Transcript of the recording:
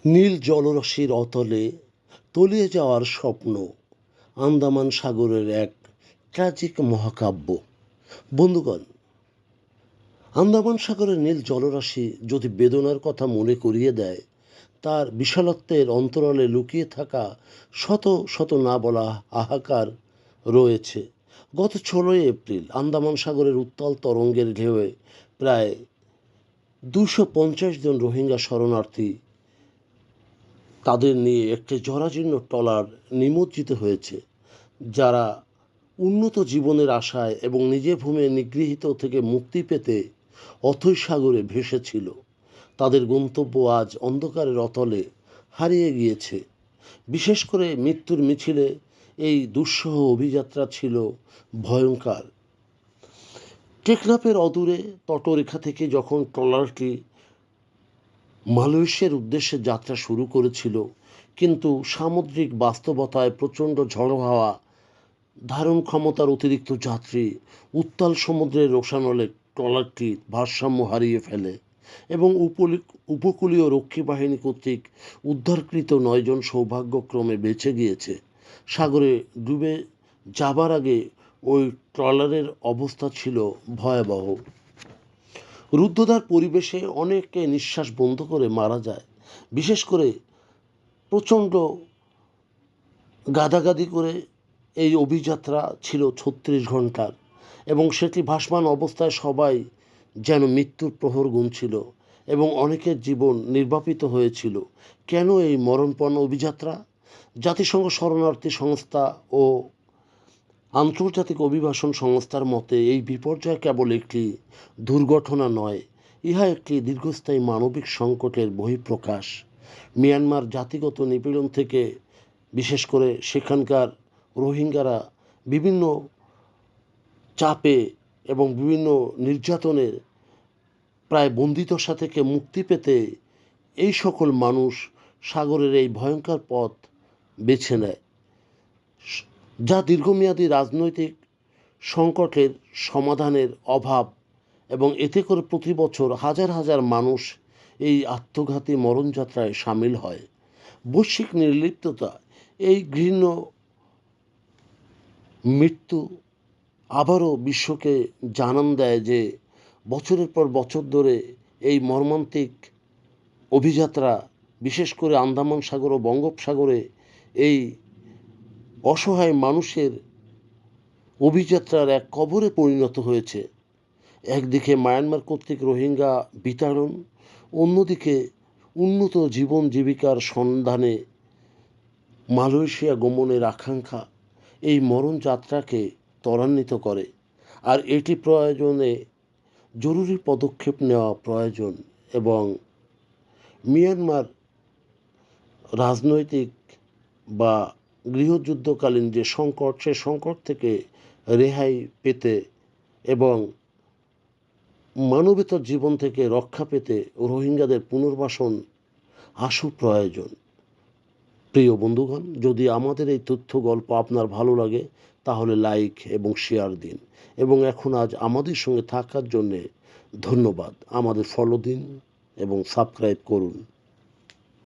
নীল জলরাশির অতলে তলিয়ে যাওয়ার স্বপ্ন, আন্দামান সাগরের এক ট্র্যাজিক মহাকাব্য। বন্ধুগণ, আন্দামান সাগরের নীল জলরাশি যদি বেদনার কথা মনে করিয়ে দেয়, তার বিশালত্বের অন্তরালে লুকিয়ে থাকা শত শত না বলা হাহাকার রয়েছে। গত 16 এপ্রিল আন্দামান সাগরের উত্তাল তরঙ্গের ঢেউয়ে প্রায় 250 জন রোহিঙ্গা শরণার্থী তাদের নিয়ে একটি জরাজীর্ণ ট্রলার নিমজ্জিত হয়েছে, যারা উন্নত জীবনের আশায় এবং নিজের ভূমে নিগৃহীত থেকে মুক্তি পেতে অথৈ সাগরে ভেসেছিল। তাদের গন্তব্য আজ অন্ধকারের অতলে হারিয়ে গিয়েছে। বিশেষ করে মৃত্যুর মিছিলে এই দুঃসহ অভিযাত্রা ছিল ভয়ঙ্কর। টেকনাফের অদূরে তটরেখা থেকে যখন ট্রলারটি মালয়েশিয়ার উদ্দেশ্যে যাত্রা শুরু করেছিল, কিন্তু সামুদ্রিক বাস্তবতায় প্রচণ্ড ঝড়ো হাওয়া, ধারণ ক্ষমতার অতিরিক্ত যাত্রী, উত্তাল সমুদ্রের রোষানলে ট্রলারটি ভারসাম্য হারিয়ে ফেলে এবং উপকূলীয় রক্ষী বাহিনী কর্তৃক উদ্ধারকৃত 9 জন সৌভাগ্যক্রমে বেঁচে গিয়েছে। সাগরে ডুবে যাবার আগে ওই ট্রলারের অবস্থা ছিল ভয়াবহ। রুদ্ধদ্বার পরিবেশে অনেকে নিঃশ্বাস বন্ধ করে মারা যায়। বিশেষ করে প্রচণ্ড গাদাগাদি করে এই অভিযাত্রা ছিল 36 ঘন্টার, এবং সেটি ভাসমান অবস্থায় সবাই যেন মৃত্যুর প্রহর গুনছিল এবং অনেকের জীবন নির্বাপিত হয়েছিল। কেন এই মরণপণ অভিযাত্রা? জাতিসংঘ শরণার্থী সংস্থা ও আন্তর্জাতিক অভিবাসন সংস্থার মতে এই বিপর্যয় কেবল একটি দুর্ঘটনা নয়, ইহা একটি দীর্ঘস্থায়ী মানবিক সংকটের বহিঃপ্রকাশ। মিয়ানমার জাতিগত নিপীড়ন থেকে, বিশেষ করে সেখানকার রোহিঙ্গারা বিভিন্ন চাপে এবং বিভিন্ন নির্যাতনের প্রায় বন্দিদশা থেকে মুক্তি পেতে এই সকল মানুষ সাগরের এই ভয়ঙ্কর পথ বেছে নেয়, যা দীর্ঘমেয়াদী রাজনৈতিক সংকটের সমাধানের অভাব, এবং এতে করে প্রতি বছর হাজার হাজার মানুষ এই আত্মঘাতী মরণযাত্রায় সামিল হয়। বৈশ্বিক নির্লিপ্ততা, এই ঘৃণ্য মৃত্যু আবারও বিশ্বকে জানান দেয় যে বছরের পর বছর ধরে এই মর্মান্তিক অভিযাত্রা, বিশেষ করে আন্দামান সাগর ও বঙ্গোপসাগরে এই অসহায় মানুষের অভিযাত্রার এক কবরে পরিণত হয়েছে। একদিকে মায়ানমার কর্তৃক রোহিঙ্গা বিতাড়ন, অন্যদিকে উন্নত জীবন জীবিকার সন্ধানে মালয়েশিয়া গমনের আকাঙ্ক্ষা এই মরণযাত্রাকে ত্বরান্বিত করে। আর এটি প্রয়োজনে জরুরি পদক্ষেপ নেওয়া প্রয়োজন, এবং মিয়ানমার রাজনৈতিক বা গৃহযুদ্ধকালীন যে সংকট, সে সংকট থেকে রেহাই পেতে এবং মানবেতর জীবন থেকে রক্ষা পেতে রোহিঙ্গাদের পুনর্বাসন আশু প্রয়োজন। প্রিয় বন্ধুগণ, যদি আমাদের এই তথ্য গল্প আপনার ভালো লাগে তাহলে লাইক এবং শেয়ার দিন, এবং আজ আমাদের সঙ্গে থাকার জন্যে ধন্যবাদ। আমাদের ফলো দিন এবং সাবস্ক্রাইব করুন।